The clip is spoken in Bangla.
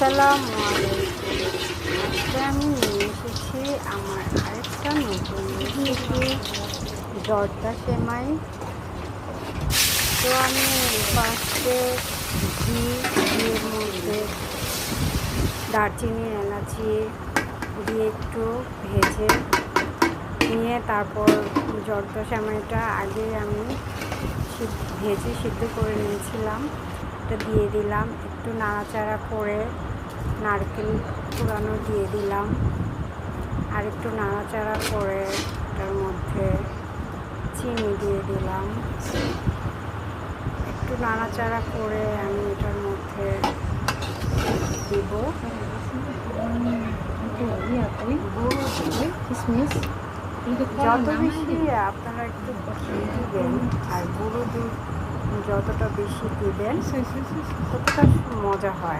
আসসালামু আলাইকুম। আজকে আমি নিয়ে এসেছি আমার আরেকটা নতুন রেসিপি, জর্দা সেমাই। তো আমি ফার্স্টে ঘিয়ের মধ্যে দারচিনি এলাচি দিয়ে একটু ভেজে নিয়ে তারপর জর্দা সেমাইটা আগে আমি ভেজে সিদ্ধ করে নিয়েছিলাম, এটা দিয়ে দিলাম। একটু নাড়াচাড়া করে নারকেল কুড়ানো দিয়ে দিলাম, আর একটু নাড়াচাড়া করে এটার মধ্যে চিনি দিয়ে দিলাম। একটু নাড়াচাড়া করে আমি এটার মধ্যে দিব কিশমিশ। যত বেশি আপনারা একটু ঘি দিবেন আর গুঁড়ো দুধ যতটা বেশি দিবেন ততটা মজা হয়।